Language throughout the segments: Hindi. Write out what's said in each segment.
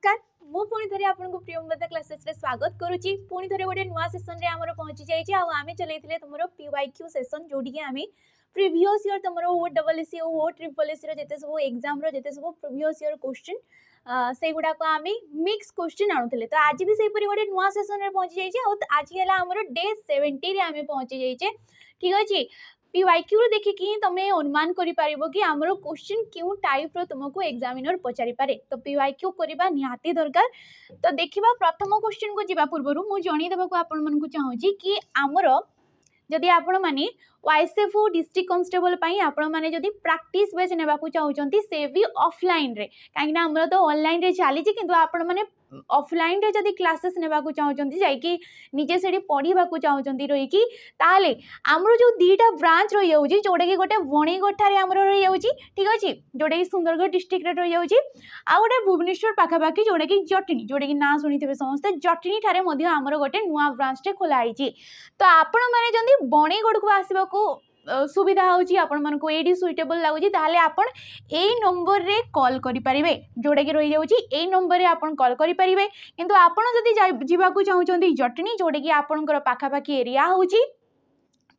नमस्कार मु पुणी थे आपको प्रियंवदा क्लासेस रे स्वागत करुच्ची पुणी थे गोटे नुआ सेसन रे आमर पहुंची जाइए आम चलते तुम पीवाईक्यू सेसन जोटी कि आम प्रीवियस ईयर तुम OSSC OSSC जिते सब एग्जाम जिते सब प्रीवियस ईयर क्वेश्चन से गुड़ाक आम मिक्स क्वेश्चन आणुले तो आज भी से गोटे नुआ सेसन रे पहुंची जाइए आज है आमर डे 70 आम पहुंची जाइए ठीक अच्छे पीवाईक्यू देखिकी ही तुम्हें अनुमान करि पारिबो कि आमर क्वेश्चन क्यों टाइप रो तुमको एग्जामिनर पचारि पारे तो पीवाईक्यू करबा निहाती दरकार। तो देखिबा प्रथम क्वेश्चन को जिबा पूर्वरु मु जणी देबा को आपन मन को चाहूची कि आमर जदि आपण माने वाईएसएफ डिस्ट्रिक्ट कांस्टेबल पई आपण माने जदि प्रैक्टिस बेच नेबा को चाहउचंती से भी ऑफलाइन रे काहे ना हमर तो ऑनलाइन रे चाली छी किंतु आपण माने ऑफलाइन रे जदि क्लासेस नेबा को चाहउचंती जाई कि निजे सेडी पढीबा को चाहउचंती रही कि ताले हमर जो दीटा ब्रांच रही जाउची जोडे कि गोटे वणीगोठा रे हमर रही जाउची ठीक अछि जोडे कि सुंदरगढ़ डिस्ट्रिक्ट रे रही जाउची आ गोटे भुवनेश्वर पाखा पाखी जोडे कि जटनी जोडे कि ना सुनिथिबे समस्त जटनी थारे मध्ये हमर गोटे नुवा ब्रांच टे खोला आइची तो आपण माने जंदी वणीगढ़ को आसीबा को सुविधा होची आपण मन को एडी सुइटेबल लागुची ताले आपण एई नंबर रे कॉल करि परिबे जोडे कि रही जाउची एई नंबर रे आपण कॉल करि परिबे किंतु आपण जदी जिबा को चाहउचंती जटनी जोडे कि आपणकर पाखा पाखी एरिया होची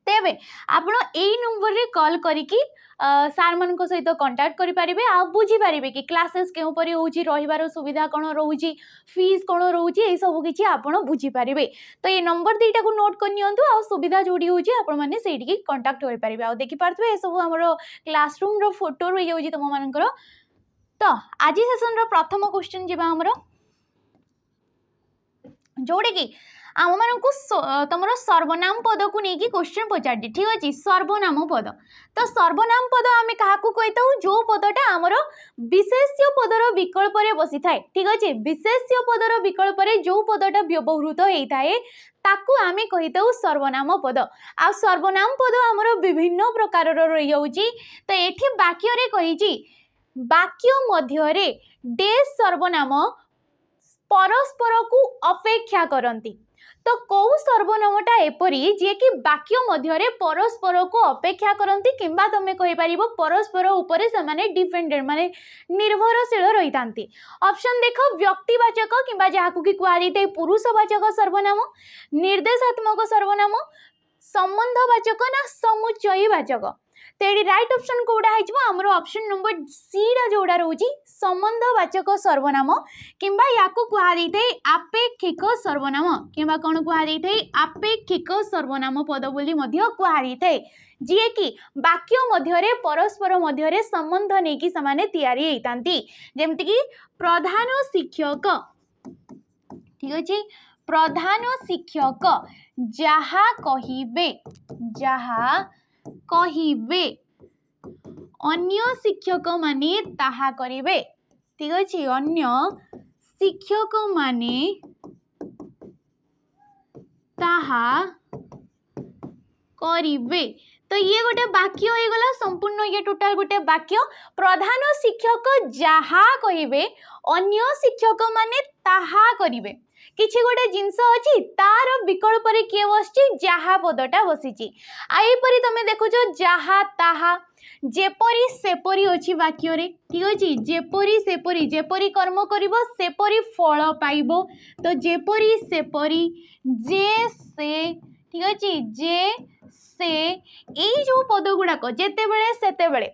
तेबे आपण एई नंबर रे कॉल करिकी सार मान सहित कंटाक्ट करि पारिबे आ बुझी पारिबे कि क्लासेस केउ परि होउची रहिबार सुविधा कोन रहउची फीस कोन रहउची ए सब किछि आपण बुझी पारिबे तो ये नंबर दीटा को नोट कर नियंतु आ सुविधा जोडी होउची आपण माने सेठी की कंटाक्ट होई पारिबे आ देखि पारथबे ए सब हमरो क्लासरूम रो फोटो रहि जाउची तम मानकर। तो आज सेशन रो प्रथम क्वेश्चन जेबा हमरो जोडे कि आम मानू तुम सर्वनाम पद को लेकिन क्वेश्चन पचार ठीक अच्छे सर्वनाम पद तो सर्वनाम पद आम क्या कही था जो पदटा आमर विशेष्य पदर विकल्प बसी थाए ठीक अच्छे विशेष्य पदर विकल्प जो पदटा व्यवहृत होता है ताकू आम कही था सर्वनाम पद आ सर्वनाम पद आमर विभिन्न प्रकार रही जाऊँगी तो ये वाक्य कही वाक्य मध्य डेस सर्वनाम परस्पर को अपेक्षा करती तो कौ सर्वनामटा एपरी जे कि वाक्य मध्य परस्पर को अपेक्षा करती किंबा तुम कहि पारिबो परस्पर उपरे से माने डिपेंडेंट माने निर्भरशील रही थांती। ऑप्शन देख व्यक्तिवाचक किंबा जहाकु कि कुआ जाय पुरुषवाचक सर्वनाम निर्देशात्मक सर्वनाम संबंधवाचक ना समुच्चयवाचक तो ये राइट ऑप्शन कोड़ा है आमर ऑप्शन नंबर सी जोड़ा रोची संबंधवाचक सर्वनाम किंबा याको कुआ जाय आपेक्षिक सर्वनाम किंबा कौन कुआ जाय आपेक्षिक सर्वनाम पद बोली मध्य कुआ जाय जी कि वाक्य मध्य परस्पर मध्य संबंध नहीं कि समाने तैयारी होतांती जेमति कि प्रधान शिक्षक ठीक अच्छे प्रधान शिक्षक जहा कहिबे अन्य शिक्षक माने ताहा करिवे ठीक अच्छे अन्य शिक्षक माने ताहा करिवे तो ये गोटे वाक्य हो गला संपूर्ण ये टोटाल गोटे वाक्य प्रधान शिक्षक जहा कहिबे अन्य शिक्षक माने ताहा करिवे किछि गोटे जिनस अछि तार विकल्प रे के बसछि जहा पदटा बसिछि आइ परि तमे देखुछो जहा ताहा जेपरी सेपरी अछि वाक्य रे ठीक अछि जेपरी सेपरी जेपरी कर्म करिवो सेपरी फल पाइबो तो जेपरी सेपरी जे से ठीक अछि जे से एई जो पद गुडाक जेते बेले सेते बेले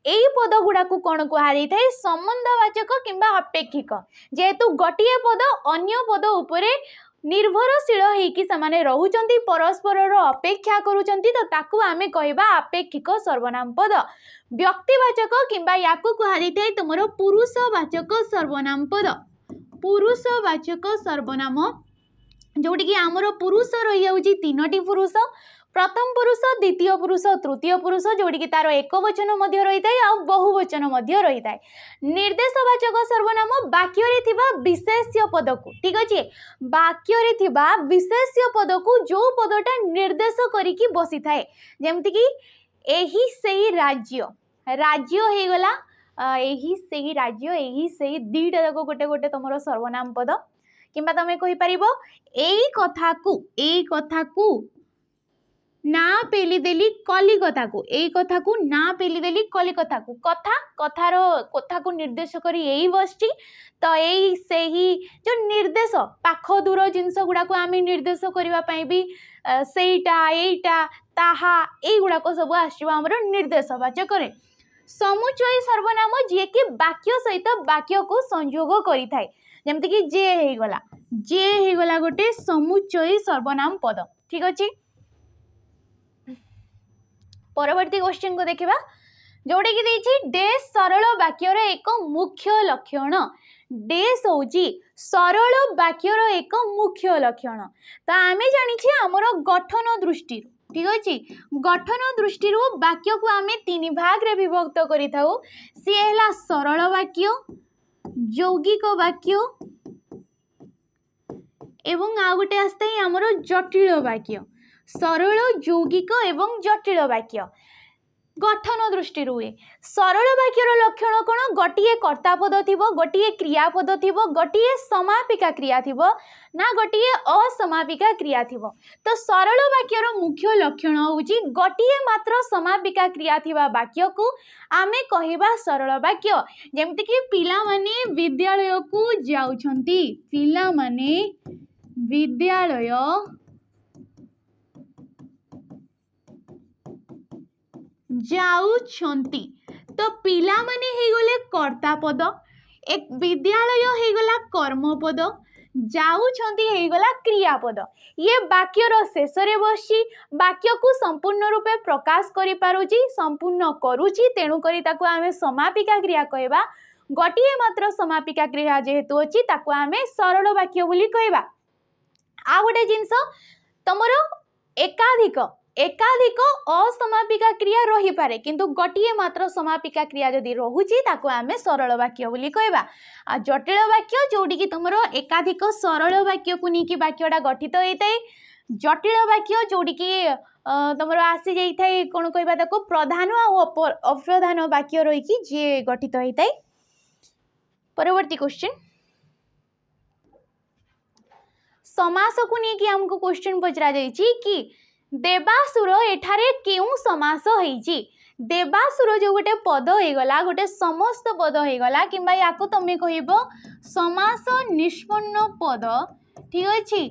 एई पद गुडाक कौन कहुई थाए संबंधवाचक किंबा अपेक्षिक जेहेतु गोटे पद अन्य पद उपरे निर्भरशील होइकि समाने रहउचंती परस्पर अपेक्षा करूचंती तो ताकू आमे कहबा आपेक्षिक सर्वनाम पद व्यक्तिवाचक किंबा याकू कहुई थाए तुमरो पुरुषवाचक सर्वनाम पद पुरुषवाचक सर्वनाम जोटी कि आमर पुरुष रही जाउची तीनोटी पुरुष प्रथम पुरुष द्वितीय पुरुष तृतीय पुरुष जोड़ी कि तार एक वचन मध्य रही थाए आ बहुवचन मध्य रही थाए निर्देशवाचक सर्वनाम वाक्य रे थिबा विशेष्य पद को ठीक अच्छे वाक्य रे थिबा विशेष्य पद को जो पदटा निर्देश करिकी बसी थाए जेमति कि एही सेही राज्य राज्य हे गला एही सेही राज्य एही सेही दीटा जाक गोटे गोटे तुमरो सर्वनाम पद किंबा तमे कहि परिबो एई कथा को ना पेलीदेली कलिकता को यही कथा को ना पेलीदेली कलिकता को कथा कथार कथा को निर्देश करी यही बसची तो यही से ही जो निर्देश पाख दूर जिनस गुड़ा को आम निर्देश करने भी सेटा एटा ताहा यही गुड़ाक सब आमर निर्देशवाचक समुचयी सर्वनाम जी कि वाक्य सहित वाक्य को संयोग करें जमती कि जे हो गला गोटे समुचयी सर्वनाम पद ठीक अच्छे। परवर्ती क्वेश्चन को देखा जोटा कि देखिए डेस सरल वाक्यर एक मुख्य लक्षण डेस होची सरल वाक्यर एक मुख्य लक्षण तो आम जानी आमर गठन दृष्टि ठीक अच्छे गठन दृष्टि वाक्य को आम तीन भाग रे विभक्त करि थाउ सी है सरल वाक्य यौगिक वाक्य एवं आ गोटे आसता है आमर जटिल वाक्य सरल यौगिक एवं जटिल वाक्य गठन दृष्टि हुए सरल वाक्यर लक्षण कौन गोटे कर्तापद थी गोटे क्रियापद थी गोटे समापिका क्रिया थी ना गोटे असमापिका क्रिया थी तो सरल वाक्यर मुख्य लक्षण होची गोटे मात्र समापिका क्रिया थिबा वाक्य को आमे कहिबा सरल वाक्य जेमति कि पिला माने विद्यालय को जाउछंती पिला माने विद्यालय जाउछंती तो पिला माने हे गले कर्ता पद एक विद्यालय हे गला कर्मपद जाउछंती हे गला क्रियापद ये वाक्यर शेष रे बसची वाक्य को संपूर्ण रूपे प्रकाश करि पारुची संपूर्ण करूची तेणु करी ताको आमे समापिका क्रिया कहबा गोटे मात्र समापिका क्रिया जेहेतु अछि ताको आमे सरल वाक्य बोली कहबा। आ गोटे जिंस तमरो एकाधिक एकाधिक असमापिका क्रिया रही पारे किंतु गोटे मात्र समापिका क्रिया जदि रहुची ताको आमे सरल वाक्य बोली कहबा। आ जटिल वाक्य जोडी कि तुमरो एकाधिक सरल वाक्य को नहीं कि वाक्यटा गठित होइताय जटिल वाक्य जोडी कि तुमरो आसी जाइथाय कोन कहबा ताको प्रधान और अप्रधान वाक्य रही कि जे गठित होइताय। परवर्ती क्वेश्चन समास को नहीं कि हमको क्वेश्चन पचरा जाइछि कि देवासुर एठारे केउ समास होइछि देवासुर जो गोटे पद होगला गोटे समस्त पद होगला किंबा याको तमे कहबो समास निष्पन्न पद ठीक अछि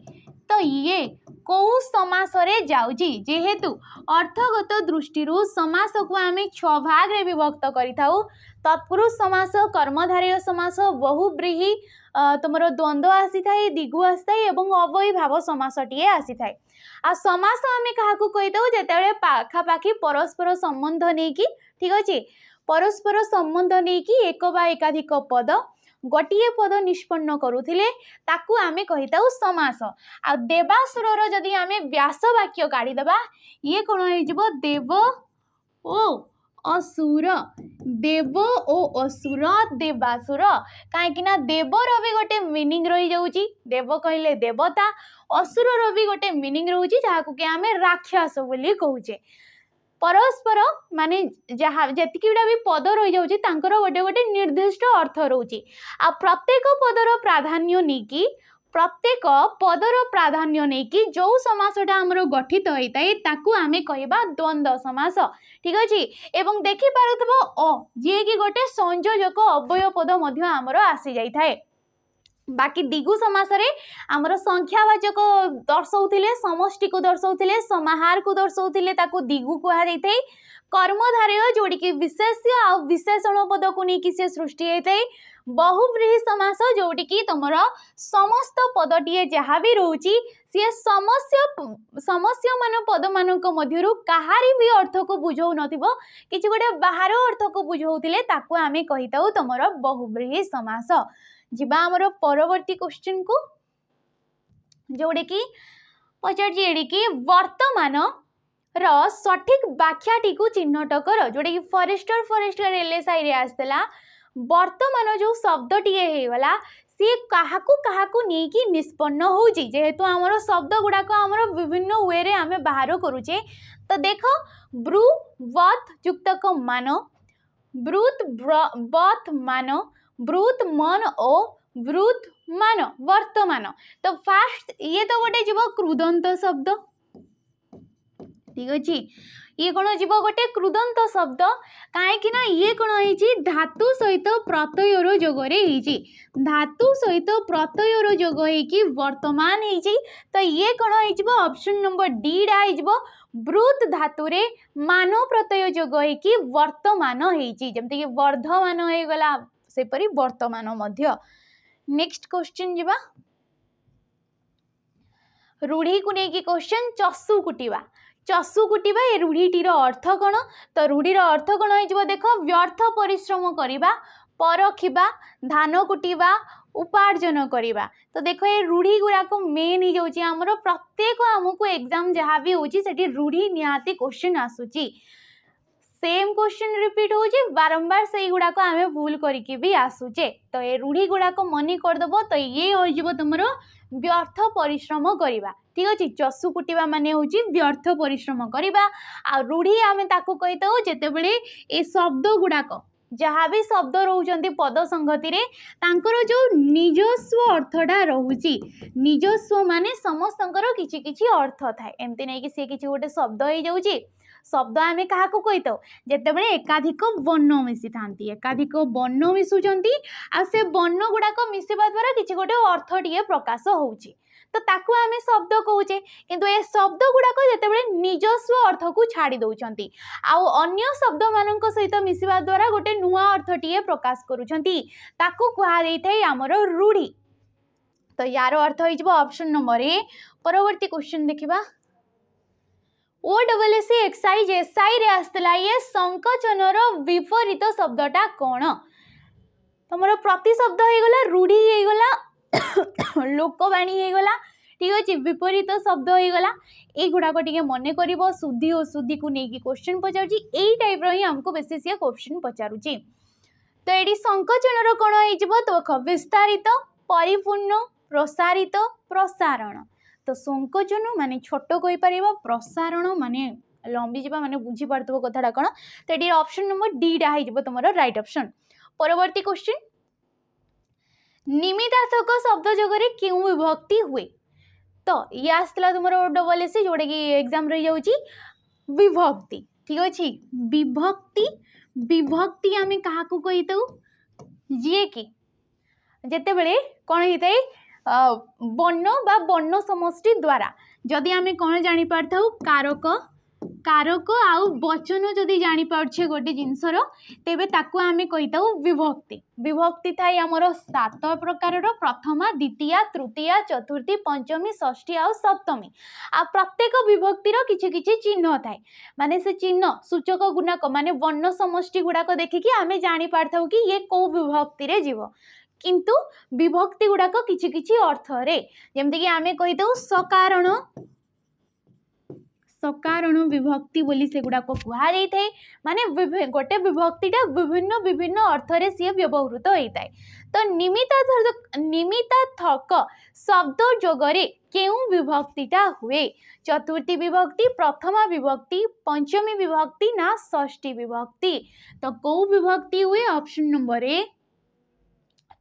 तो ये कौ समास रे जाउछि जेहेतु अर्थगत दृष्टि समास को आमे 6 भाग रे विभक्त करिथाउ तत्पुरुष समास कर्मधारय समास बहुब्रीहि तुमरो द्वंद्व आसी थाए दिगु आसी एवं अवयी भाव समास टीए आसी थाए। आ समास आमे काहाकू कहिताउ जेतेबेले पाखापाखी परस्पर संबंध नेकी ठीक अछि परस्पर संबंध नेकी एक बा एकाधिक पद गोटे पद निष्पन्न करुथिले ताकू आमे कहिताउ समास। आ देवासुरर जदि आमे व्यास वाक्य काढी देबा ये कोन होई जिवो देव ओ असुर देव ओ असुर देवासुर कहीं देवर भी गोटे मीनिंग रही जाऊँगी देव कहले देवता असुर भी गोटे मीनिंग रोचे जहाँ कि आम राक्षस बोली कहूचे परस्पर माने जहाँ जी भी पद रही जाऊँगी गोटे गोटे निर्दिष्ट अर्थ रोचे आ प्रत्येक पदर प्राधान्य नहीं प्रत्येक पदर प्राधान्य नहीं कि जो समासटा आमर गठित होता है ताकू आमे कहबा द्वंद्व समास ठीक अच्छे एवं देखि पारुथबो अ जे कि गोटे संयोजक अव्यय पद मध्य आमर आसी जाई थाए। बाकी दिगु समास रे आमर संख्यावाचक दर्शाउथिले समष्टि को दर्शाउथिले समाहार को दर्शाउथिले ताकू दिगु कहा जाई थाए। कर्मधारय जोड़ी कि विशेष्य आ विशेषण पद को नहीं कि से सृष्टि होता है। बहुव्रीहि समास जोटी कि तुमर समस्त पदटीए जहाँ भी रोची सी समस्य मान पद मान मध्यरु कहारी भी अर्थ को बुझाऊ नथिबो किछि गोटे बाहर अर्थ को बुझाउथिले ताकू आमे कहिताउ तुमर बहुव्रीहि समास। जिबा हमर परवर्ती क्वेश्चन को जोड़े कि पचार कि वर्तमान सठिक व्याख्याटी को चिन्हट कर जोड़े कि फॉरेस्टर एलएसआई रे आसला वर्तमान जो शब्दटी होगला सी क्या नहीं कि निष्पन्न होची जेहेतु आमर शब्द गुड़ाक आमर विभिन्न वे रे आमे बाहर करुचे तो देख ब्रू वत युक्तक मान ब्रूत बत मान ब्रूत मन ओ ब्रूत मान वर्तमान तो फास्ट ये तो गोटे जीव कृदंत शब्द ठीक अच्छे ये कौन हो गोटे कृदंत शब्द कहीं ये कौन हो धातु सहित प्रत्ययर जोगरे धातु सहित प्रत्ययर जोग होगी वर्तमान हो तो ये कौन हो ऑप्शन नंबर डी डा हो ब्रूत धातु रे मान प्रत्यय जोग होगी वर्तमान होमती कि वर्धमान हो गला सेपरी वर्तमान मध्य। नेक्स्ट क्वेश्चन जीवा रूढ़ी को लेकिन क्वेश्चन चषु कुटिवा चषु कुटिवा ये रूढ़ीटीर अर्थ कौन तो रूढ़ीर अर्थ कौन हो देख व्यर्थ परिश्रम करवा परखिबा धान कुटिवा उपार्जन करवा तो देख ये रूढ़ी गुड़ाक मेन ही जाऊँगी आमर प्रत्येक आमको एग्जाम जहाँ भी होची सेठी रूढ़ी निहाती क्वेश्चन आसूची सेम क्वेश्चन रिपीट होची बारंबार से गुड़ाक आम भूल करके भी आसूचे तो ये रूढ़ी गुड़ाक मनी करदेव तो ये हो तुम व्यर्थ परिश्रम करवा ठीक अच्छे चषु कुटिवा माने होची व्यर्थ परिश्रम करवा आ रूढ़ी आम ताकू कही था जिते बड़े ए शब्द गुड़ाक जहाँ भी शब्द रोचंती पद संगति रे तांकर जो निजस्व अर्थटा रोची निजस्व माने समस्तंकर किछि किछि अर्थ थाए एमती नहीं कि सी किछि गोटे शब्द हो जाउची शब्द आम क्या कही था जिते बड़े एकाधिक वर्ण मिसी था एकाधिक वर्ण मिशुंट आ से वर्ण गुड़ाक मिसवा द्वारा किसी गोटे अर्थ टे प्रकाश होउची तो ताकू आम शब्द कहूचे किंतु ए शब्द गुड़ाक जिते निजस्व अर्थ को छाड़ी दौरान आउ अन्य शब्द मान सहित मिसवा द्वारा गोटे नुआ अर्थ टे प्रकाश करूँ कहुई आमर रूढ़ी तो यार अर्थ हो ऑप्शन नंबर ए। परवर्ती क्वेश्चन देखिबा OSSC एक्साइज एसआई रे आसला ये संकोचनर विपरीत शब्दटा कौन तुम प्रति शब्द हो गला रूढ़ी हो गला लोकवाणी हो गला ठीक अच्छे विपरीत शब्द हो गला युड़ाक टे मन कर शुद्धि अशुद्धि को लेकिन क्वेश्चन पचार टाइप रही आमको बेसी सी क्वेश्चन पचारुची तो ये संकोचनर कौन हो विस्तारित परिपूर्ण प्रसारित प्रसारण तो संकोचन माने छोट कही पार प्रसारण माने लंबी जावा माने बुझी पारथबो कथाटा कौन तो ये ऑप्शन नंबर डी डा हो तुम राइट ऑप्शन। परवर्ती क्वेश्चन निमित्तार्थक शब्द जोगरे क्यों विभक्ति हुए तो ये आसला तुम OSSC जोटा कि एग्जाम रही जाऊँगी विभक्ति ठीक अच्छे विभक्ति विभक्ति आम क्या कही था जी कि जिते बड़े कौन होता है वर्ण बा वर्ण समष्टि द्वारा जदि आम कौन जापर था कारक कारक आउ वचन जदि जापारे गोटे जिनसर तेबे ताकू आम कही था विभक्ति विभक्ति थाए आमर 7 प्रकार प्रथमा द्वितीया तृतीया चतुर्थी पंचमी षष्ठी आउ सप्तमी आ प्रत्येक विभक्तिर किछि किछि चिन्ह थाए माने से चिन्ह सूचक गुणक माने वर्ण समष्टि गुड़ाक देखिकी आम जापार था कि ये कौ विभक्ति रे जीव किंतु विभक्ति गुड़ाक किछि किछि अर्थ रे जेमति कि आमे कहि दउ सकारण सकारण विभक्ति बोली से गुड़ाक कुहा जाई थाए माने गोटे विभक्तिटा विभिन्न विभिन्न अर्थ रे सी व्यवहृत होता है तो निमित्तार्थक शब्द जोगरे केउ विभक्तिटा हुए चतुर्थी विभक्ति प्रथमा विभक्ति पंचमी विभक्ति ना षष्ठी विभक्ति तो कौ विभक्ति हुए ऑप्शन नंबर ए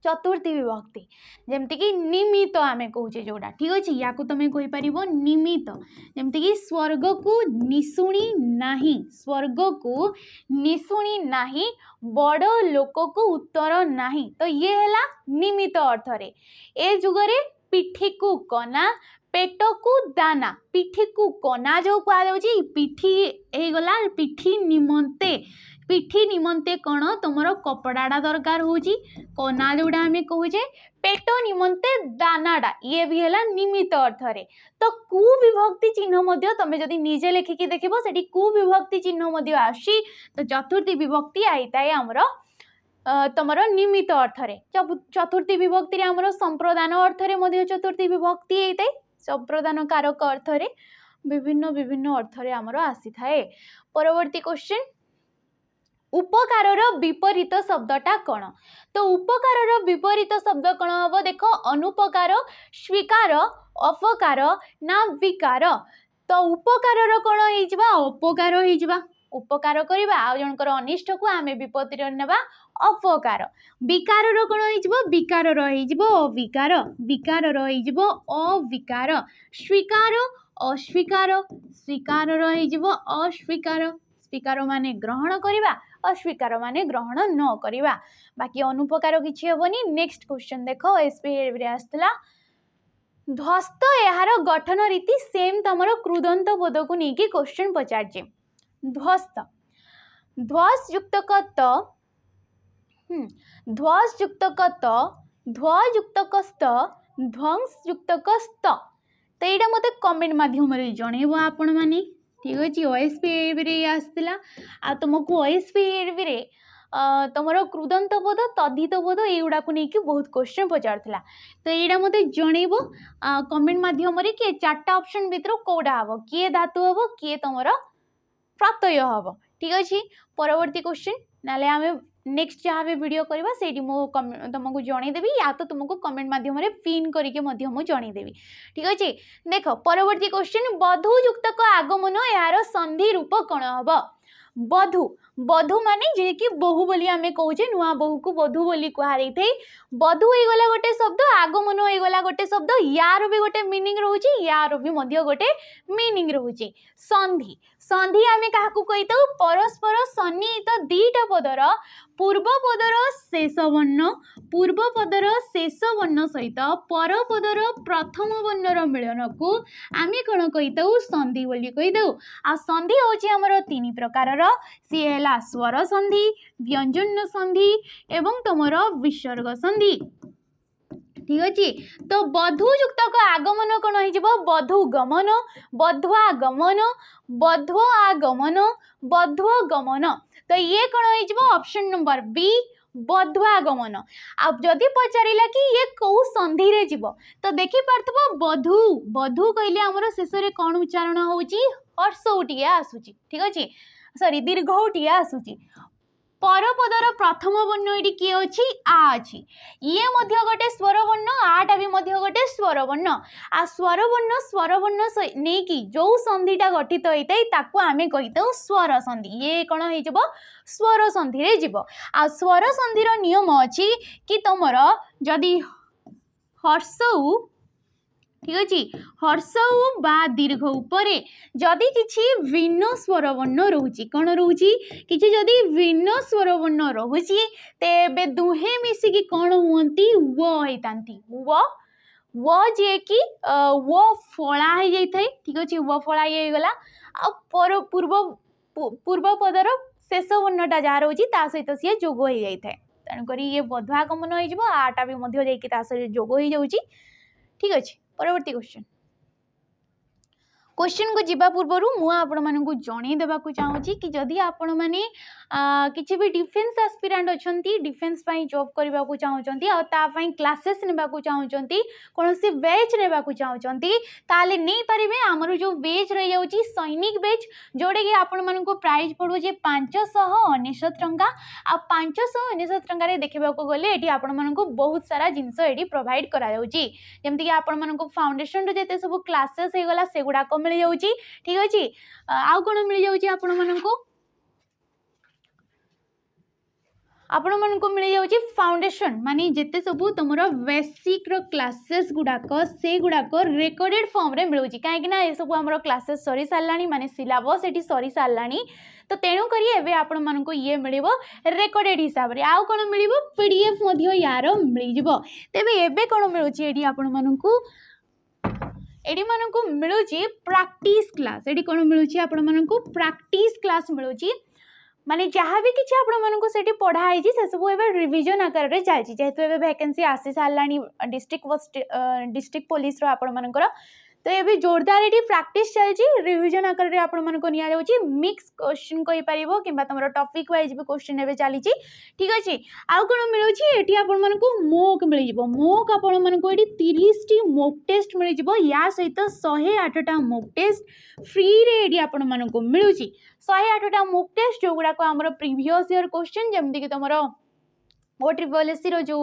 चतुर्थी विभक्ति जमती कि निमित्त आम कहे जोड़ा ठीक अच्छे या तुम कहीपर निमित्त जमती कि स्वर्ग को निशुणी नाही स्वर्ग को निशुणी नाही बड़ लोक को उत्तर नाही तो ये है निमित्त अर्थ रे ए जुगरे पिठी को कना पेट को दाना पिठी को कना जो कहुच्छी पिठी हो गला पिठी निमंते कौन तुम कपड़ाटा दरकार होची कना जोड़ा आम कहे पेट निमंते दानाटा ये भी है निमित्त अर्थ रे तो कु विभक्ति चिन्ह तुम जदि निजे लेखिकी देखो से कु विभक्ति चिन्ह आसी तो चतुर्थी विभक्ति आईताए आमर तुम निमित्त अर्थ रे चतुर्थी विभक्ति आमर संप्रदान अर्थ रे चतुर्थी विभक्ति आईताए संप्रदान कारक अर्थ रे विभिन्न विभिन्न अर्थ रे आमर आसी थाए। परवर्ती क्वेश्चन उपकार विपरीत शब्दटा कौन तो उपकार विपरीत शब्द कौन हम देख अनुपकार स्वीकार अपकार ना विकार तो उपकार कौन हो अपकार हो उपकार करवा आ जनकर अनिष्ट को आम विपत्ति नेबा अपकार विकार कौन हो विकार अविकार विकार अविकार स्वीकार अस्वीकार स्वीकार रहिजिवो अस्वीकार स्वीकार माने ग्रहण करिबा अस्वीकार माने ग्रहण न करिबा बाकी अनुपकार किछि हेबनी। नेक्स्ट क्वेश्चन देखो एसपी रे आस्तला ध्वस्त यार गठन रीति सेम तमरो क्रुदंत पद को नेकी क्वेश्चन पचारजे। ध्वस्त ध्वस युक्त क त ध्वस युक्त क त ध्व युक्त क स्त ध्वंस युक्त क स्त तो एटा मते कमेंट माध्यम रे जणेबो आपण माने ठीक अछि। ओएसपी रे आस्तला आ तुमको ओएसपी रे तुमर क्रुदंत पद तद्धित पद युवा को लेकिन बहुत क्वेश्चन पचार तो यहाँ मत जनइब कमेंट मध्यम कि चार्टा ऑप्शन भितर कौटा हम किए धातु हम किए तुम प्रत्यय हम ठीक अच्छे। परवर्ती क्वेश्चन ना आम नेक्स्ट जहाँ भी वीडियो करवा से तुमको जनईदेवी या तो तुमको कमेंट मध्यम पिन करके जनईदेवी ठीक अच्छे। देख परवर्ती क्वेश्चन बधू युक्त आगमन यार संधि रूप कौन हम बधू बधू माने जे कि बहु बोली आमे कहूचे नुआ बहु को बधू बोली कहा थे बधू हो गला गोटे शब्द आगमन हो गला गोटे शब्द यार भी गोटे मीनिंग रोचे यार भी मध्य गोटे मीनिंग रोचे। संधि संधि आमे काहाकू कहिता परस्पर सन्निहित दीटा पदर पूर्व पदर शेष वर्ण सहित पर पदर प्रथम वर्णर मिलन को आमे कौन कहिता संधि बोली कहिता। आ संधि होची हमर तीन प्रकार सी है स्वर संधि व्यंजन संधि एवं तुमर विसर्ग संधि ठीक अच्छे। तो बधू युक्त आगमन कौन हो बधू गमन बधुआ गमन बधु आगमन बधुआ गमन तो ये कौन हो ऑप्शन नंबर बी बधुआगमन। अब जदि पचारा कि ये कौ संधि रे जीव तो देखी पार्थब बधू बधू कहले आमर शेष में कौन उच्चारण होची हर्षौटिया आसूची ठीक अच्छे सॉरी दीर्घौटिया आसूची। परपदर प्रथम वर्ण ये किए अच्छी आ अच्छी ये मध्य गोटे स्वर वर्ण आटा भी मध्य गोटे स्वर वर्ण आ स्वर वर्ण नहीं कि जो संधिटा गठित होता है ताकू आमे कहीता स्वर संधि ये कौन हो स्वर संधि रे जीव। आ स्वर संधिर नियम अच्छी कि तुमर जदि हर्षौ ठीक अच्छे हर्षौ बा दीर्घ उपरे जदि किछि भिन्न स्वर वर्ण रोची कौन रोची किछि जदि भिन्न स्वर वर्ण रोची तेबे दुहे मिसिकी कौन हुंती व होइतांती व जे कि वो फला हो जाइथाय ठीक अच्छे वो फला ये गला आ पर पूर्व पदर शेष वर्णटा जहाँ रोची ता सहित सी जोग हो जाइथाय तेणुक ये बधुआगमन हो आटा भी मध्य जाइए ता सहित जोग हो जाउची ठीक अच्छे। परवर्ती क्वेश्चन को जीवा पूर्वर मुझे आपण मानक जन देवाक चाहूँगी कि जदि आपण मैंने किसी भी डिफेन्स एस्पिरेंट अच्छा डिफेन्स जॉब करने को चाहूँगी आपाई क्लासेस ने चाहूँगी कौन से बैच ने चाहूँगी नहीं पारे आमर जो बैच रही जाऊँगी सैनिक बैच जोटा कि आपण मानक प्राइज पड़ो 599 टंका आ 599 टंकार देखा गले ये आपण मानक बहुत सारा जिनस ये प्रोवाइड करामती कि आपण मानक फाउंडेशन जिते सब क्लासेस होगा से गुड़ाक मिल जाऊँगी ठीक अच्छे। आउ कौन मिल जाऊँगी आपण मानक मिल जाऊँगी फाउंडेशन माने जिते सब तुम बेसिक क्लासेस गुड़ाक से गुड़ाक रेकर्डेड फॉर्म रे मिलूँ कहीं ये सब आम क्लासेस सरी सारा माने सिलेबस ये सरी सारा तो तेणु करी आपण मानक ये मिल रेकर्डेड हिसाब से आउ कौन मिल पीडीएफ यार मिल तेबे एबे कौन मिलूँ ये आपण मानक एडी मानक मिलूँ प्रैक्टिस क्लास ये कौन मिलूँ आपण मानक प्रैक्टिस क्लास मिलूँ माने जहाँ भी किसी आपण मानक से पढ़ाई से सब एवं रिविजन आकार में चलती जेहेतु एवं वैकेंसी आसी सारा डिस्ट्रिक्ट पुलिस आपण मानकर तो ये जोरदार ये प्रैक्टिस चलती रिविजन आकार में आपण मानक नि मिक्स क्वेश्चन कहीपर कि तुम टॉपिक वाइज भी क्वेश्चन एवं चली ठीक अच्छे। आउ कौन मिलूँ ये आपण मानक मोक मिल मोक आपण मानक ये 30 मोक टेस्ट मिल या सहित 108टा मोक टेस्ट फ्री रे आपण मानक मिलूँ 108टा मोक टेस्ट जो गुड़ाक आम प्रीवियस ईयर क्वेश्चन जमती कि तुम ओ ट्रिपल एस जो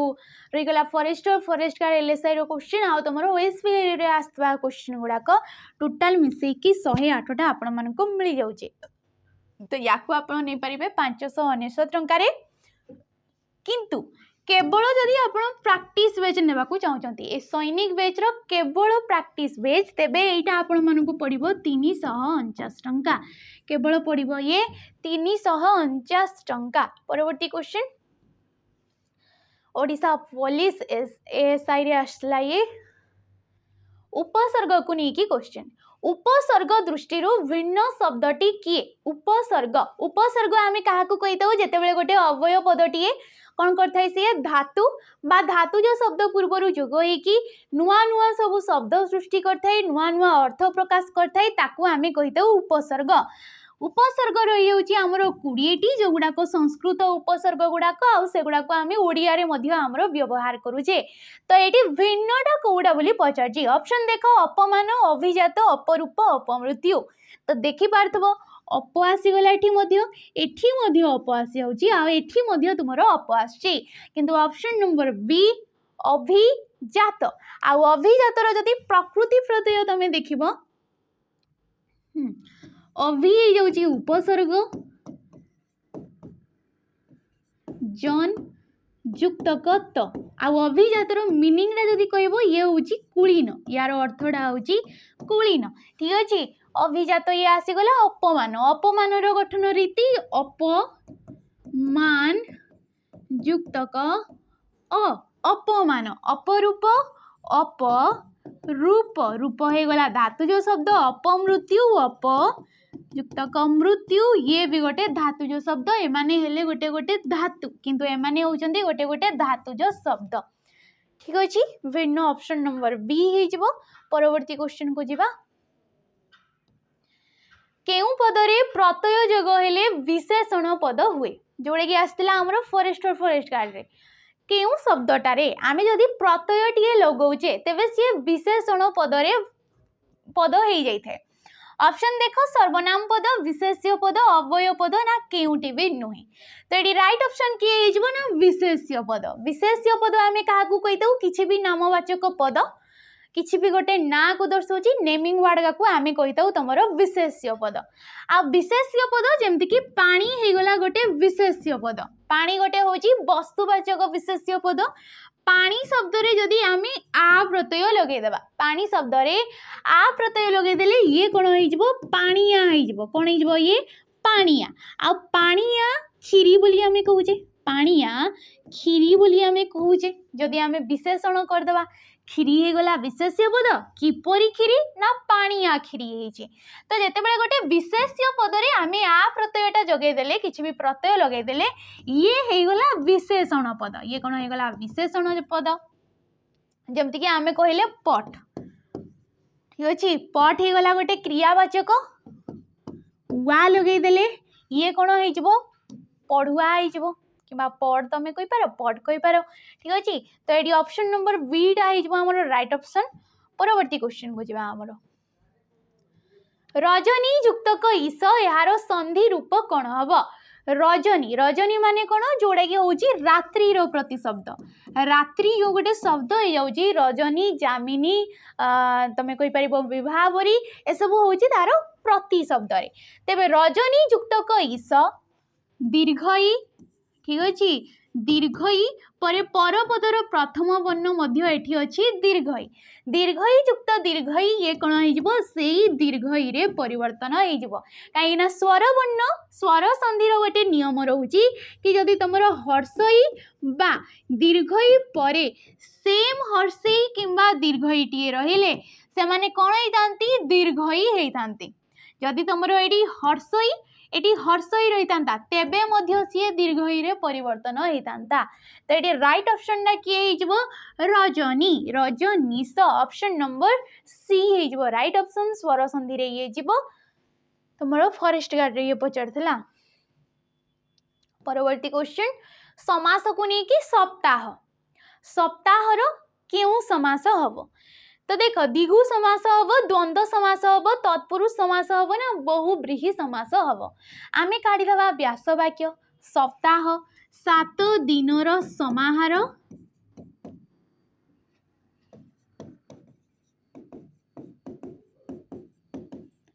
रहीगला फॉरेस्टर फॉरेस्ट गार्ड एलएसआई रो क्वेश्चन आ तुम ओएसपी रे आसवा क्वेश्चन गुड़ाक टोटाल मिसेकी 108टा आपण मानक मिल जाउचे तो याकू आपण नहीं पारिबे 599 टंका रे किंतु केवल जदि आपण प्रैक्टिस बेच नेबाकू चाहूचंती ए सैनिक बेच रो केवल प्रैक्टिस बेच तेबे एटा आपण मानकू पड़िबो 349 टंका केवल पड़िबो ये 349 टंका। परवर्ती क्वेश्चन ओडिशा पुलिस एएसआई रे आसला ये उपसर्ग को नहीं की क्वेश्चन उपसर्ग दृष्टि भिन्न शब्दटी किए उपसर्ग उपसर्ग आम क्या कहीता जिते गोटे अव्यय पदटीए कौन करता सी धातु बा धातु जो शब्द पूर्वर जोग होगी नुआ नुआ सब शब्द सृष्टि करता नुआ नुआ अर्थ प्रकाश करता ताकू आम कहीता उपसर्ग उपसर्ग रही आमर 20टी जो गुड़ाक संस्कृत उपसर्ग गुड़ाक आगुड़ाक आम ओडिया आमर व्यवहार करुचे तो ये भिन्नटा कौटा बोली पचार ऑप्शन देख अपमान अभिजात अपरूप अपमृत्यु तो देखी पार्थव अप आसीगला एठी अप आसी तुम अप आसु ऑप्शन नंबर बी अभिजात अभिजातर जदि प्रकृति प्रत्यय तुम देख अभि जाउची उपसर्ग जन युक्त कत अभिजातर मीनिंग जदि कहबो ये होची कुलीन यार अर्थटा होची कुलीन ठीक अछि अभिजात ये आसीगला अपमान अपमान गठन रीति अपमान युक्त क अपमान अपरूप अपरूप रूप हो गला धातुज शब्द अपमृत्यु अप युक्त मृत्यु ये भी गोटे धातुज शब्द एमाने हेले गोटे गोटे धातु किंतु एमाने होउचंदी गोटे गोटे धातुज शब्द ठीक अछि भिन्न ऑप्शन नंबर बी हे जिवो। परवर्ती क्वेश्चन को जिबा केउ पदरे प्रत्यय जोग हेले विशेषण पद हुए जोड़े कि आस्तिला हमरो फॉरेस्टर फॉरेस्ट गार्ड रे केउ शब्दटारे आमे जदि प्रत्यय टिए लगौचे तेबे सी विशेषण पदरे पद हो जाए ऑप्शन देखो सर्वनाम पद विशेष्य पद अव्यय पद ना केउटी भी नुहे तो ये राइट ऑप्शन किए ना विशेष्य पद आमे काहाकू कहिताऊ किछि भी नामवाचक पद किछि भी गोटे ना को दर्शाउची नेमिंग वर्ड को आमे कहिताऊ तमरो विशेष्य पद आ विशेष्य पद जेमति कि पानी हे गला गोटे विशेष्य पद पानी गोटे होची वस्तुवाचक विशेष्य पद पानी शब्द रे जदि आमे आ प्रत्यय लगे देबा पानी शब्द रे आ प्रत्यय लगे देले ये कोन होई जबो पानिया होई जबो कोन होई जबो ये पानिया आ पानिया खीरी बोली आमे कहूचे पानिया खीरी बोली आमे कहूचे जदि आमे विशेषण कर देबा खीरी हे गला विशेष्य पद किपरि खीरी ना पानिया खीरी हेची तो जेते बेले गोटे विशेष्य पद रे आमे आ प्रत्ययटा जगे देले किछि भी प्रत्यय लगे देले ये हे गला विशेषण पद ये कोन हे गला विशेषण पद जेमति कि आमे कहिले पट ठीक अछि पट हे गला गोटे क्रियावाचक वा लगे देले ये कोन हे जबो पढुआ हे जबो किबा पढ़ तमें कहि पारो पढ़ कहि पारो ठीक अछि तो एडी ऑप्शन नंबर बी टा हे जबो हमर राइट ऑप्शन। परवर्ती क्वेश्चन को जिबा हमर रजनी युक्त क ईस यार संधि रूप कोन हबो रजनी रजनी माने कोन जोडा कि होची रात्रि रो प्रतिशब्द रात्रि जो गोटे शब्द हे जाउची रजनी जामिनी तमें कहि परिबो विभावरी ए सब होची तारो प्रतिशब्द रे तेबे रजनी युक्त क ईस दीर्घई ठीक अच्छी दीर्घई परे परपदर प्रथम वर्ण मध्य एठी अछि दीर्घई दीर्घई युक्त दीर्घई ये कोन हे जबो सेही दीर्घई रे परिवर्तन हे जबो काई ना स्वर वर्ण स्वर संधि रो गोटे नियम रहउची कि जदि तमरो हर्षई बा दीर्घई परे सेम हर्षई किंबा दीर्घई टिए रहिले से माने कोन हेतांती दीर्घई हेतांती जदि तमरो एडी हर्षई एटी हर्षई रही तेबे मध्य सी दीर्घई रे परिवर्तन होता तो ये राइट ऑप्शन टा किए Rajni Rajnish option number C हो राइट ऑप्शन स्वर संधि रे ये जीवो तुमरो फॉरेस्ट गार्ड रे ये पचारथिला। परवर्ती क्वेश्चन समास को नहीं कि सप्ताह सप्ताह रो केउ समास हबो तो देख दिगु समास हम द्वंद्व समास हम तत्पुरुष समास हम ना बहुब्रीहि समास हम आमे काढ़ी दबा व्यास वाक्य सप्ताह 7 दिनर समाहार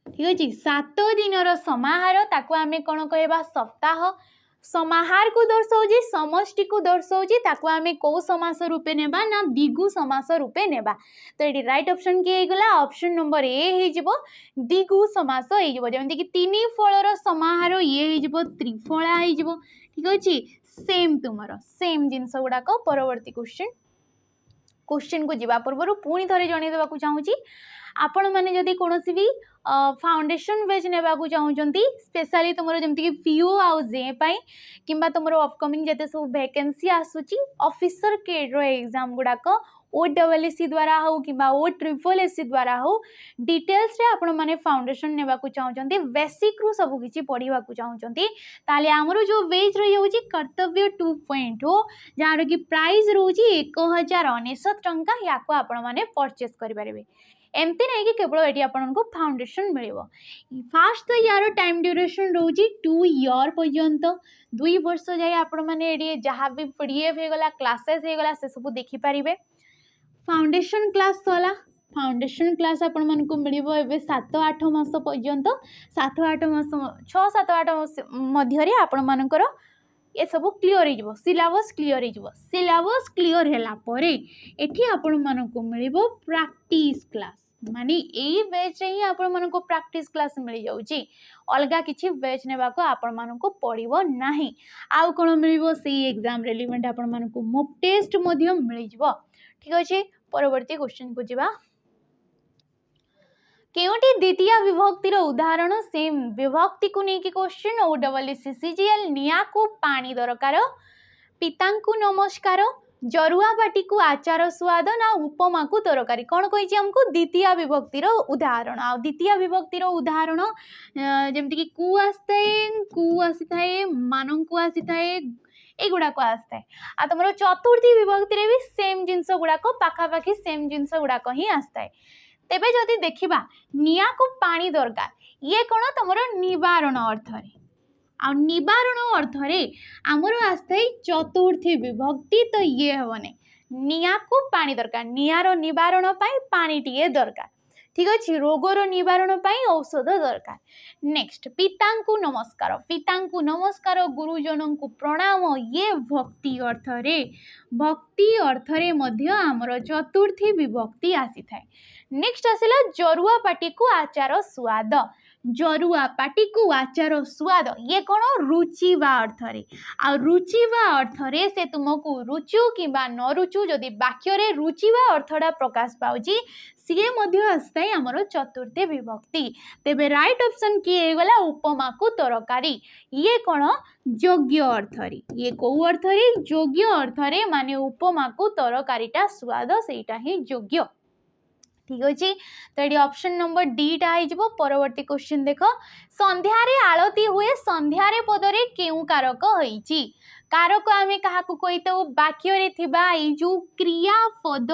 ठीक अच्छे 7 दिनर समाहार ताकू आमे कौन कहबा सप्ताह समाहार को दर्शाऊँ समष्टि को दर्शाऊँ ताको आमे कौ समास रूपे नेबा ना दिगु समास रूपे नेबा तो ये राइट ऑप्शन किए गला ऑप्शन नंबर ए हो दिगु समास हो जमती कि तीन फलर समाहार ये हो त्रिफला हो ठीक अच्छे सेम तुमर सेम जिनस गुड़ाक परवर्ती क्वेश्चन को जीवा पूर्व पुणी थे जनईदेवा चाहूँगी आपण मैंने जदि कौन भी फाउंडेशन बेच ने चाहते स्पेशली तुम जमीक पीओ आउ जे कि तुम अपकमिंग जिते सब वैकेंसी आसूची ऑफिसर केड्र एग्जाम गुड़ाक OSSC द्वारा हो कि OSSC द्वारा हो डिटेल्स रे आपण माने फाउंडेशन नेबा को चाहते बेसिक रु सब किछि पढ़िबा को चाहते ताले हमरो जो वेज रही होची कर्तव्य 2.0 जार कि प्राइस रोची 1099 टंका याको आपण माने परचेस करि परिबे एमती नहीं कि केवल ये आपन को फाउंडेशन मिलिबो फास्ट तो यार टाइम ड्यूरेशन रोची 2 ईयर पर्यंत 2 वर्ष जाए आपण माने ये जहाँ भी PDF हो गला क्लासेस हो गला से सब देखि परिबे फाउंडेशन क्लास सला फाउंडेशन क्लास आपण मन को मिलिबो एबे 7-8 मास पर्यंत 7-8 मास 6-7-8 मास मध्य रे आपण मानकर ये सब क्लियर हो सिलेबस क्लियर हो सिलेबस क्लियर हैला परे एठी आपण मन को मिलिबो प्रैक्टिस क्लास माने यही बैच रे ही आपण मन को प्रैक्टिस क्लास मिल जाउची अलगा किछि बैच नेबा को आपण मन को पड़िबो नाही आउ कोन मिलिबो सेही एग्जाम रेलेवेंट आपण मन को मॉक टेस्ट मध्य मिल जिवो ठीक अछि परवर्ती क्वेश्चन को जीवा केउटी द्वितीय विभक्तिर उदाहरण सेम विभक्ति को नेकी क्वेश्चन OSSCGL निया को पानी दरकार पितांकु नमस्कार जरुआ बाटी को आचार स्वाद ना उपमा को तरकारी कौन कही हमको द्वितीय विभक्तिर उदाहरण आ द्वितीय विभक्तिर उदाहरण जमती कि कु आसी थाए मान को आसी थाए एगुड़ाक आसता है आ तुम चतुर्थी विभक्ति भी सेम जिनस गुड़ाक पाखापाखि सेम जिनस गुड़ाक ही आसता है तेबे जदि देखिबा निया को पानी दरकार ये कौन तुम निवारण अर्थ रे आ निवारण अर्थ रे आमर आसता है चतुर्थी विभक्ति तो ये हेबने निया को पानी दरकार नियार निवारण पाई पानी टिए दरकार ठीक अच्छे रोगर निवारण पाई औषध दरकार नेक्स्ट पितांकु नमस्कार गुरुजन को प्रणाम ये भक्ति अर्थ रे मध्य आमर चतुर्थी विभक्ति आसी थाए नेक्स्ट आसला जरुआ पाटी को आचार स्वाद जरुआ पाटी को आचार स्वाद ये कौन रुचिवा अर्थ रे आ रुचिवा अर्थ रे से तुमको रुचु कि न रुचु जदि वाक्य रे रुचिवा अर्थटा प्रकाश पाउची सीए मध्य आसताए आमर चतुर्थी विभक्ति तेबे राइट ऑप्शन किए गला उपमा को तरकारी ये कौन योग्य अर्थ रे ये कौ अर्थ रे योग्य अर्थ रे माने उपमा को तरकारीटा स्वाद सेटा ही योग्य ठीक अच्छे तो ये ऑप्शन नंबर डी टा हो परवर्ती क्वेश्चन देख संध्यारे आलती हुए संध्यारे पदरे केउ कारक होईची कारक आमे काहाकू कहितो वाक्य रे थिबा ए जो क्रियापद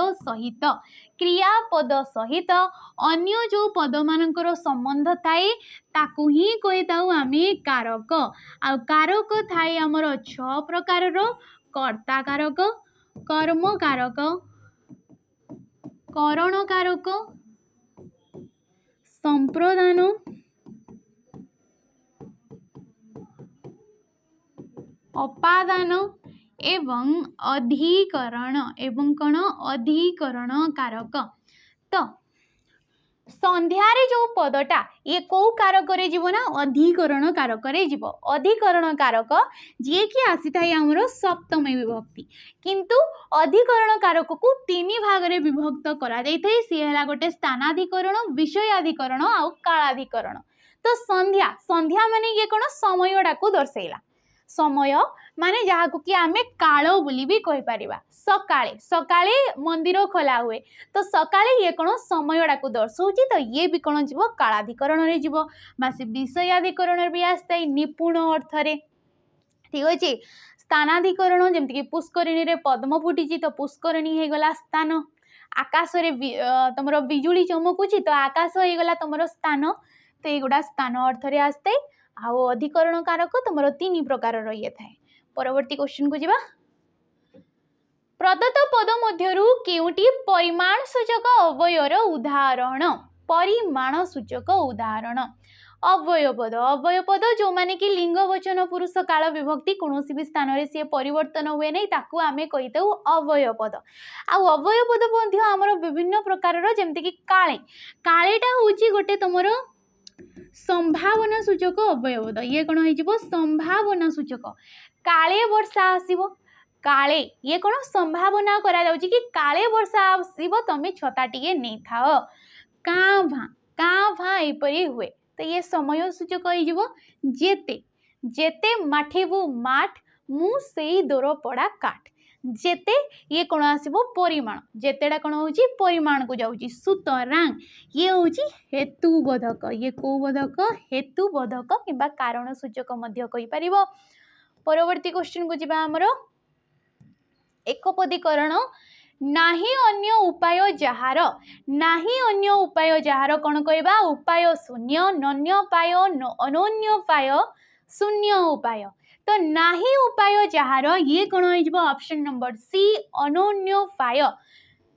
सहित अन्य जो पद मानकर संबंध थाए ताकू ही कहिताउ आमे कारक आ कारक थाए हमर 6 प्रकार रो कर्ता कारक कर्म कारक करण कारक संप्रदान अपादान एवं अधिकरण कारक तो संध्यारे जो पदटा ये कौ कारक रे जीव ना अधिकरण कारक रे जीव अधिकरण कारक जी कि आसी थाए हमर सप्तम विभक्ति किंतु अधिकरण कारक को 3 भाग रे विभक्त करा जाई थाए से हला गोटे स्थानाधिकरण विषयाधिकरण आ कालाधिकरण तो संध्या माने ये कोन समयडा को दर्शैला समय माने जहाँ को कि आमे कालो बोली भी कहि परिबा सकाळे मंदिर खोला हुए तो सकाळे ये कोन समयडा को दर्शौची तो ये भी कोन जीव कालाधिकरण रे जीव बासे विषयाधिकरण भी आस्ता निपुण अर्थ रे ठीक अछि स्थानाधिकरण जेमति कि पुष्करिणी रे पद्म फुटिची तो पुष्करिणी हे गला स्थान आकाश रे तमरो बिजुली चमकुची तो आकाश हे गला तमरो स्थान तो एगुडा स्थान अर्थ रे आस्ते आ अधिकरण कारक तुम 3 प्रकार रही थाए परवर्ती क्वेश्चन को जीवा प्रदत्त पद मध्यरु केउटी परिमाण सूचक अवयर उदाहरण परिमाण सूचक उदाहरण अव्ययपद अव्ययपद जो माने कि लिंग वचन पुरुष काल विभक्ति कौन भी स्थान रे सी परिवर्तन हुए नहीं ताकू आमे कहीता अव्ययपद अव्ययपद आमर विभिन्न प्रकार जमती कि काले कालेटा हूँ गोटे तुमर संभावना सूचक अव्ययपद ये कौन हो संभावना सूचक काले वर्षा आसीबो काले ये कौन संभावना करा जाउची कि काले वर्षा आसीबो तमे छता टिके नै थाओ काँ भा एपरी हुए तो ये समय सूचक हो जेते जेते माठिबू माठ मु सेई दोर पड़ा काठ जेते ये कौन आसीबो परिमाण जेतेटा कौन होची परिमाण को जाउची सुतरां ये होची हेतुबोधक ये को बोधक हेतुबोधक किबा कारण सूचक मध्य कहि परिबो। परवर्ती क्वेश्चन को जिबा हमरो एकपदीकरण नाही अन्य उपाय जहार नाही अन्य उपाय जहार कौन कहबा उपाय शून्य नन्योपाय अनन्योपाय शून्य उपाय तो नाही उपाय जहार ये कौन हो ऑप्शन नंबर सी अनन्योपाय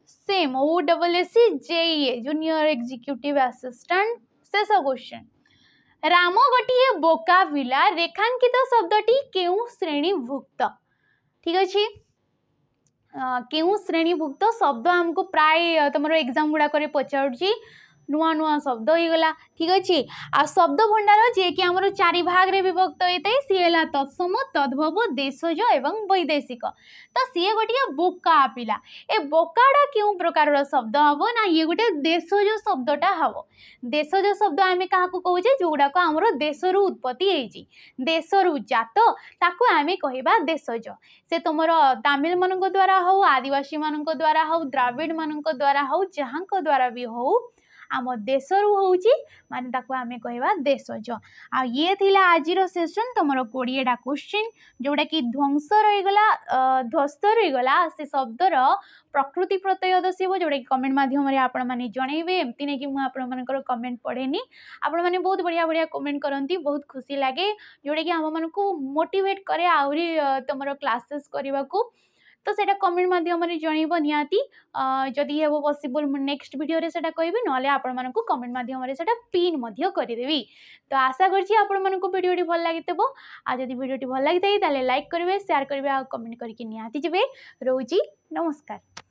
सेम O double S J junior executive assistant शेष क्वेश्चन राम गोटे बोका पिला रेखांकित शब्दटी केउ श्रेणीभुक्त ठीक अच्छे केउ श्रेणीभुक्त शब्द आमको प्राय तुम एग्जाम गुड़ाक पचार नुआ नुआ शब्द हो गला ठीक अच्छे आ शब्द भंडार जे कि आमर चारि भाग रे विभक्त होता है सी है तत्सम तद्भव देशज एवं वैदेशिक तो सी गोटे बोका पिला ए बोकाटा क्यों प्रकार शब्द हम ना ये गोटे देशज शब्दटा हम देशज शब्द आम क्या कहे जो गुड़ाक आमर देशर उत्पत्ति होती देशर जात ताकू आम कहवा देशज से तुम तमिल मान द्वारा हो आदिवासी मान द्वारा हो द्राविड़ मान द्वारा हो जहाँ द्वारा भी हो आम देशर होची माने ताको आमे कहवा देशज आ ये थिला आजिर सेशन तुमर 20टा क्वेश्चन जोटा कि ध्वंस रहीगला ध्वस्त रहीगला से शब्दर प्रकृति प्रत्यय दसिबो जोटा कि कमेंट माध्यम रे आपण माने जणैबे एमती नै कि मु आपण मानकर कमेंट पढेनी आपण माने बहुत बढ़िया बढ़िया कमेंट करंती बहुत खुशी लागे जोटा कि हम मानकू मोटिवेट करे आउरी तुमर क्लासेस करबा को तो सेटा कमेंट माध्यम जनइब निहाती जदि हे पॉसिबल मु नेक्स्ट वीडियो रे सेटा कहबी नले आपण मानकू कमेंट माध्यम रे सेटा पिन मध्य करदेवी तो आशा करछि आपण मानकू वीडियोटी भल लागितबो आ जदि वीडियोटी भल लागितै ताले लाइक करिवे शेयर करिवे आ कमेंट करके निहाती जिवे रहउची नमस्कार।